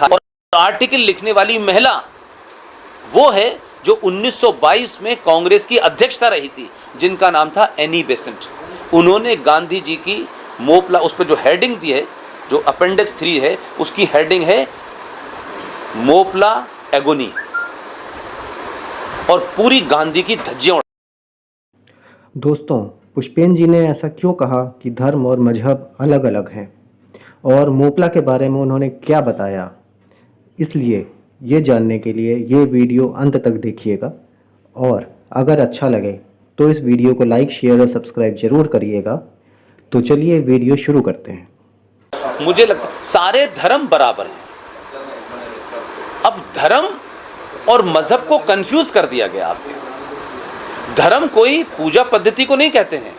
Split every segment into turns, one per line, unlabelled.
और आर्टिकल लिखने वाली महिला वो है जो 1922 में कांग्रेस की अध्यक्षता रही थी, जिनका नाम था एनी बेसेंट। उन्होंने गांधी जी की मोपला, उस पर जो हेडिंग दी है, जो अपेंडिक्स 3 है, उसकी हेडिंग है मोपला एगोनी, और पूरी गांधी की धज्जियां।
दोस्तों, पुष्पेन जी ने ऐसा क्यों कहा कि धर्म और मजहब अलग अलग हैं, और मोपला के बारे में उन्होंने क्या बताया, इसलिए ये जानने के लिए ये वीडियो अंत तक देखिएगा। और अगर अच्छा लगे तो इस वीडियो को लाइक, शेयर और सब्सक्राइब ज़रूर करिएगा। तो चलिए वीडियो शुरू करते हैं।
मुझे लगता सारे धर्म बराबर हैं। अब धर्म और मजहब को कंफ्यूज कर दिया गया आपने। धर्म कोई पूजा पद्धति को नहीं कहते हैं।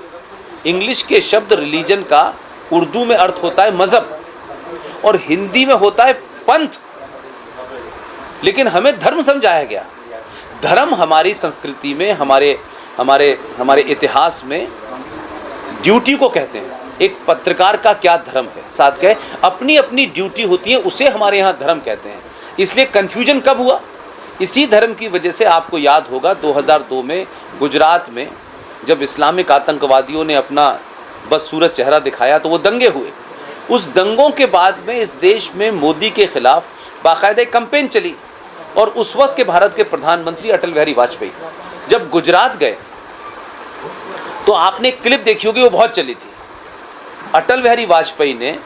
इंग्लिश के शब्द रिलीजन का उर्दू में अर्थ होता है मजहब, और हिंदी में होता है पंथ। लेकिन हमें धर्म समझाया गया। धर्म हमारी संस्कृति में, हमारे इतिहास में ड्यूटी को कहते हैं। एक पत्रकार का क्या धर्म है, साथ कहे अपनी अपनी ड्यूटी होती है, उसे हमारे यहाँ धर्म कहते हैं। इसलिए कंफ्यूजन कब हुआ? इसी धर्म की वजह से आपको याद होगा 2002 में गुजरात में जब इस्लामिक आतंकवादियों ने अपना बदसूरत चेहरा दिखाया तो वो दंगे हुए। उस दंगों के बाद में इस देश में मोदी के खिलाफ बाकायदा कैंपेन चली, और उस वक्त के भारत के प्रधानमंत्री अटल बिहारी वाजपेयी जब गुजरात गए तो आपने क्लिप देखी होगी, वो बहुत चली थी। अटल बिहारी वाजपेयी ने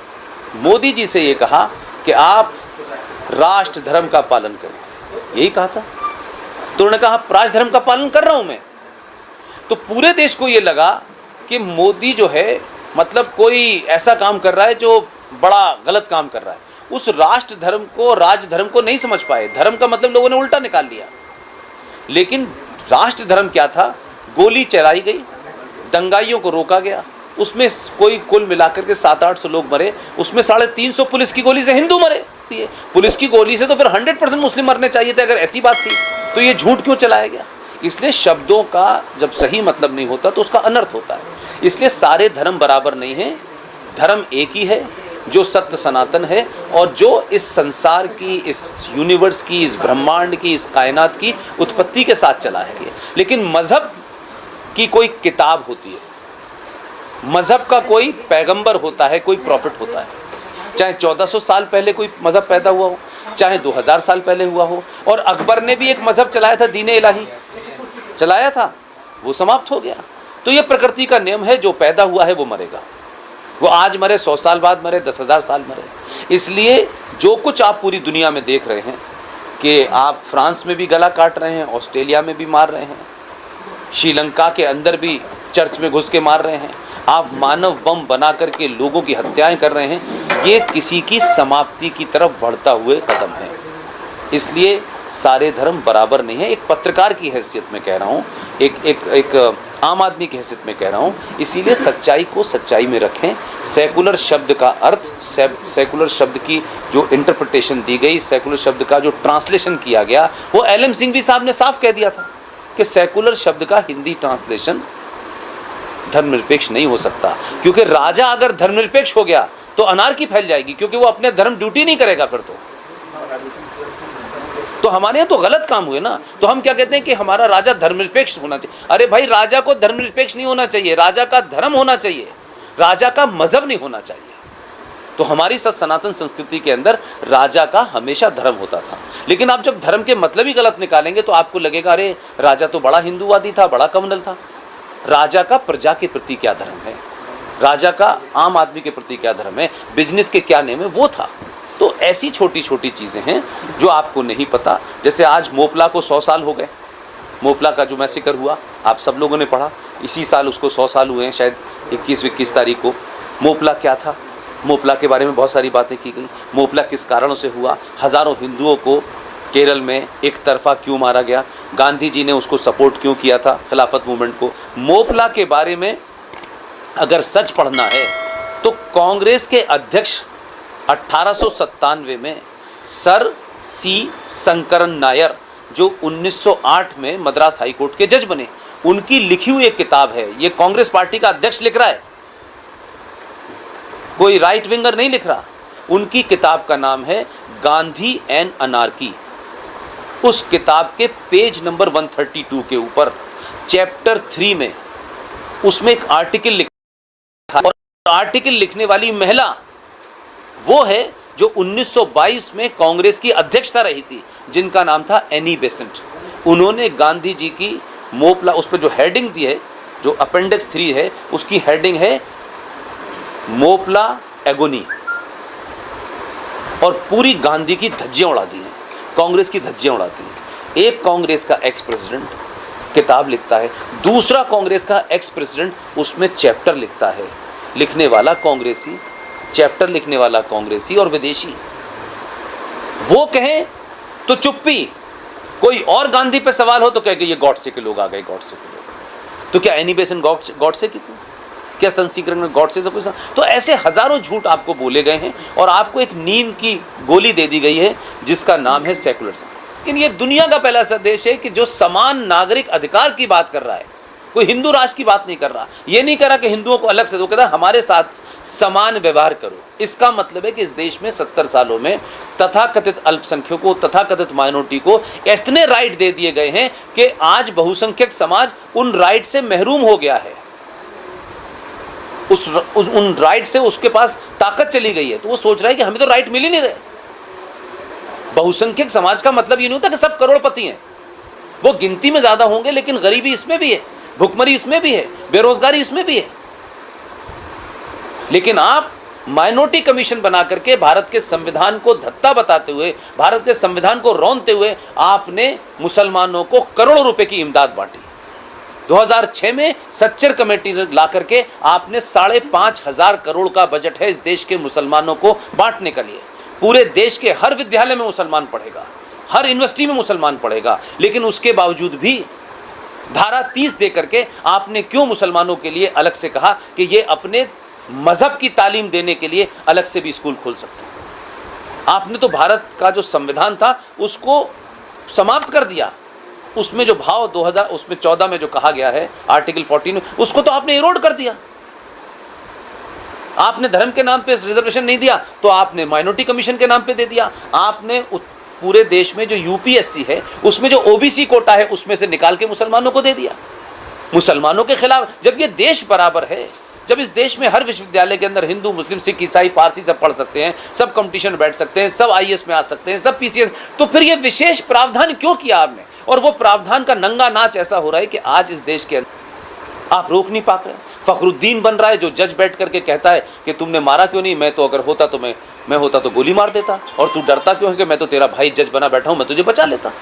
मोदी जी से ये कहा कि आप राष्ट्र धर्म का पालन करें, यही कहा था। तो उन्होंने कहा राष्ट्र धर्म का पालन कर रहा हूं मैं। तो पूरे देश को ये लगा कि मोदी जो है मतलब कोई ऐसा काम कर रहा है जो बड़ा गलत काम कर रहा है। उस राष्ट्र धर्म को, राज्य धर्म को नहीं समझ पाए। धर्म का मतलब लोगों ने उल्टा निकाल लिया। लेकिन राष्ट्र धर्म क्या था? गोली चलाई गई, दंगाइयों को रोका गया, उसमें कोई कुल मिलाकर के 700-800 लोग मरे, उसमें 350 पुलिस की गोली से हिंदू मरे। पुलिस की गोली से तो फिर 100% मुस्लिम मरने चाहिए थे। अगर ऐसी बात थी तो ये झूठ क्यों चलाया गया? इसलिए शब्दों का जब सही मतलब नहीं होता तो उसका अनर्थ होता है। इसलिए सारे धर्म बराबर नहीं हैं। धर्म एक ही है जो सत्य सनातन है, और जो इस संसार की, इस यूनिवर्स की, इस ब्रह्मांड की, इस कायनात की उत्पत्ति के साथ चला है ये। लेकिन मज़हब की कोई किताब होती है, मज़हब का कोई पैगंबर होता है, कोई प्रॉफिट होता है। चाहे 1400 साल पहले कोई मज़हब पैदा हुआ हो, चाहे 2000 साल पहले हुआ हो। और अकबर ने भी एक मज़हब चलाया था, दीन इलाही चलाया था, वो समाप्त हो गया। तो ये प्रकृति का नियम है, जो पैदा हुआ है वो मरेगा। वो आज मरे, 100 साल बाद मरे, 10,000 साल मरे। इसलिए जो कुछ आप पूरी दुनिया में देख रहे हैं कि आप फ्रांस में भी गला काट रहे हैं, ऑस्ट्रेलिया में भी मार रहे हैं, श्रीलंका के अंदर भी चर्च में घुस के मार रहे हैं, आप मानव बम बना करके लोगों की हत्याएं कर रहे हैं, ये किसी की समाप्ति की तरफ बढ़ता हुए कदम है। इसलिए सारे धर्म बराबर नहीं है। एक पत्रकार की हैसियत में कह रहा हूँ, एक आम आदमी की हैसियत में कह रहा हूँ। इसीलिए सच्चाई को सच्चाई में रखें। सेकुलर शब्द का अर्थ, सेकुलर शब्द की जो इंटरप्रिटेशन दी गई, सेकुलर शब्द का जो ट्रांसलेशन किया गया, वो एलएम सिंघवी साहब ने साफ कह दिया था कि सेकुलर शब्द का हिंदी ट्रांसलेशन धर्मनिरपेक्ष नहीं हो सकता। क्योंकि राजा अगर धर्मनिरपेक्ष हो गया तो अनार्की फैल जाएगी, क्योंकि वो अपने धर्म ड्यूटी नहीं करेगा फिर तो हमारे यहाँ तो गलत काम हुए ना। तो हम क्या कहते हैं कि हमारा राजा धर्मनिरपेक्ष होना चाहिए। अरे भाई, राजा को धर्मनिरपेक्ष नहीं होना चाहिए, राजा का धर्म होना चाहिए, राजा का मजहब नहीं होना चाहिए। तो हमारी सनातन संस्कृति के अंदर राजा का हमेशा धर्म होता था। लेकिन आप जब धर्म के मतलब ही गलत निकालेंगे तो आपको लगेगा अरे राजा तो बड़ा हिंदूवादी था, बड़ा कम्युनल था। राजा का प्रजा के प्रति क्या धर्म है, राजा का आम आदमी के प्रति क्या धर्म है, बिजनेस के क्या नेम है, वो था। तो ऐसी छोटी छोटी चीज़ें हैं जो आपको नहीं पता। जैसे आज मोपला को 100 साल हो गए। मोपला का जो मैसेकर हुआ आप सब लोगों ने पढ़ा, इसी साल उसको 100 साल हुए हैं, शायद 21 तारीख को। मोपला क्या था? मोपला के बारे में बहुत सारी बातें की गई। मोपला किस कारणों से हुआ? हज़ारों हिंदुओं को केरल में एक तरफा क्यों मारा गया? गांधी जी ने उसको सपोर्ट क्यों किया था, खिलाफत मूवमेंट को? मोपला के बारे में अगर सच पढ़ना है तो कांग्रेस के अध्यक्ष 1897 में सर सी शंकरन नायर, जो 1908 में मद्रास हाईकोर्ट के जज बने, उनकी लिखी हुई एक किताब है। ये कांग्रेस पार्टी का अध्यक्ष लिख रहा है। कोई राइट विंगर नहीं लिख रहा। उनकी किताब का नाम है गांधी एंड अनार्की। उस किताब के पेज नंबर 132 के ऊपर चैप्टर 3 में उसमें एक आर्टिकल लिखा, और आर्टिकल लिखने वाली महिला वो है जो 1922 में कांग्रेस की अध्यक्षता रही थी, जिनका नाम था एनी बेसेंट। उन्होंने गांधी जी की मोपला, उस पर जो हेडिंग दी है, जो अपेंडिक्स 3 है, उसकी हेडिंग है मोपला एगोनी, और पूरी गांधी की धज्जियां उड़ा दी हैं, कांग्रेस की धज्जियां उड़ा दी हैं। एक कांग्रेस का एक्स प्रेसिडेंट किताब लिखता है, दूसरा कांग्रेस का एक्स प्रेसिडेंट उसमें चैप्टर लिखता है। लिखने वाला कांग्रेसी, चैप्टर लिखने वाला कांग्रेसी और विदेशी। वो कहें तो चुप्पी, कोई और गांधी पे सवाल हो तो कहे कि ये गॉडसे के लोग आ गए, गॉडसे के लोग। तो क्या एनी बेसेंट गॉडसे की थी? क्या संसीकरण में गॉडसे से कोई तो ऐसे हजारों झूठ आपको बोले गए हैं, और आपको एक नींद की गोली दे दी गई है जिसका नाम है सेकुलरिज्म। लेकिन ये दुनिया का पहला ऐसा देश है कि जो समान नागरिक अधिकार की बात कर रहा है, कोई हिंदू राष्ट्र की बात नहीं कर रहा। ये नहीं कर रहा कि हिंदुओं को अलग से दो, कहता हमारे साथ समान व्यवहार करो। इसका मतलब है कि इस देश में 70 सालों में तथाकथित अल्पसंख्यकों, तथाकथित माइनॉरिटी को इतने राइट दे दिए गए हैं कि आज बहुसंख्यक समाज उन राइट से महरूम हो गया है। उन राइट से उसके पास ताकत चली गई है, तो वो सोच रहा है कि हमें तो राइट मिल ही नहीं रहे। बहुसंख्यक समाज का मतलब ये नहीं होता कि सब करोड़पति हैं। वो गिनती में ज्यादा होंगे, लेकिन गरीबी इसमें भी है, भुखमरी इसमें भी है, बेरोजगारी इसमें भी है। लेकिन आप माइनॉरिटी कमीशन बना करके भारत के संविधान को धत्ता बताते हुए, भारत के संविधान को रौंदते हुए आपने मुसलमानों को करोड़ों रुपए की इमदाद बांटी। 2006 में सच्चर कमेटी ला करके आपने 5,500 करोड़ का बजट है इस देश के मुसलमानों को बांटने के लिए। पूरे देश के हर विद्यालय में मुसलमान पढ़ेगा, हर यूनिवर्सिटी में मुसलमान पढ़ेगा। लेकिन उसके बावजूद भी धारा 30 दे करके आपने क्यों मुसलमानों के लिए अलग से कहा कि ये अपने मजहब की तालीम देने के लिए अलग से भी स्कूल खोल सकते हैं? आपने तो भारत का जो संविधान था उसको समाप्त कर दिया। उसमें जो भाव 2014 में जो कहा गया है आर्टिकल 14, उसको तो आपने इरोड कर दिया। आपने धर्म के नाम पे रिजर्वेशन नहीं दिया, तो आपने माइनॉरिटी कमीशन के नाम पे दे दिया। आपने पूरे देश में जो यूपीएससी है उसमें जो ओबीसी कोटा है उसमें से निकाल के मुसलमानों को दे दिया। मुसलमानों के खिलाफ, जब ये देश बराबर है, जब इस देश में हर विश्वविद्यालय के अंदर हिंदू, मुस्लिम, सिख, ईसाई, पारसी सब पढ़ सकते हैं, सब कंपटीशन में बैठ सकते हैं, सब आईएएस में आ सकते हैं, सब पीसीएस, तो फिर ये विशेष प्रावधान क्यों किया आपने? और वो प्रावधान का नंगा नाच ऐसा हो रहा है कि आज इस देश के अंदर आप रोक नहीं पा रहे। फखरुद्दीन बन रहा है जो जज बैठ करके कहता है कि तुमने मारा क्यों नहीं, मैं तो अगर होता तो मैं होता तो गोली मार देता, और तू डरता क्यों है कि मैं तो तेरा भाई जज बना बैठा हूं, मैं तुझे बचा लेता।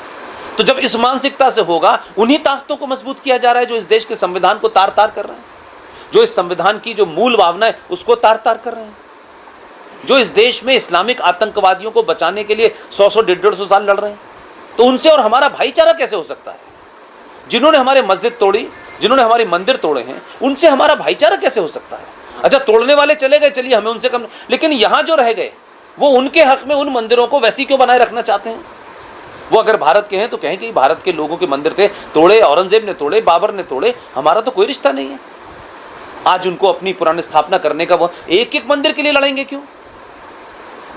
तो जब इस मानसिकता से होगा, उन्हीं ताकतों को मजबूत किया जा रहा है जो इस देश के संविधान को तार तार कर रहे हैं, जो इस संविधान की जो मूल भावना है उसको तार तार कर रहे हैं, जो इस देश में इस्लामिक आतंकवादियों को बचाने के लिए 100 150 साल लड़ रहे हैं। तो उनसे और हमारा भाईचारा कैसे हो सकता है? जिन्होंने हमारे मस्जिद तोड़ी, जिन्होंने हमारे मंदिर तोड़े हैं, उनसे हमारा भाईचारा कैसे हो सकता है? अच्छा, तोड़ने वाले चले गए, चलिए हमें उनसे कम, लेकिन यहां जो रह गए वो उनके हक में उन मंदिरों को वैसी क्यों बनाए रखना चाहते हैं? वो अगर भारत के हैं तो कहें कि भारत के लोगों के मंदिर थे, तोड़े, औरंगजेब ने तोड़े, बाबर ने तोड़े, हमारा तो कोई रिश्ता नहीं है। आज उनको अपनी पुरानी स्थापना करने का, वो एक एक मंदिर के लिए लड़ेंगे क्यों?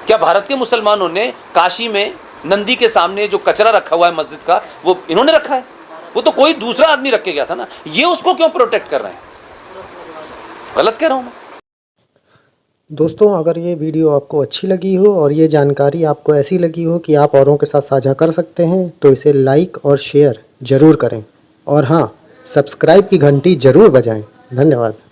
क्या भारत के मुसलमानों ने काशी में नंदी के सामने जो कचरा रखा हुआ है मस्जिद का, वो इन्होंने रखा है? वो तो कोई दूसरा आदमी रख के गया था ना। ये उसको क्यों प्रोटेक्ट कर रहे हैं? गलत कह रहा हूं मैं?
दोस्तों, अगर ये वीडियो आपको अच्छी लगी हो और ये जानकारी आपको ऐसी लगी हो कि आप औरों के साथ साझा कर सकते हैं, तो इसे लाइक और शेयर ज़रूर करें। और हाँ, सब्सक्राइब की घंटी ज़रूर बजाएं। धन्यवाद।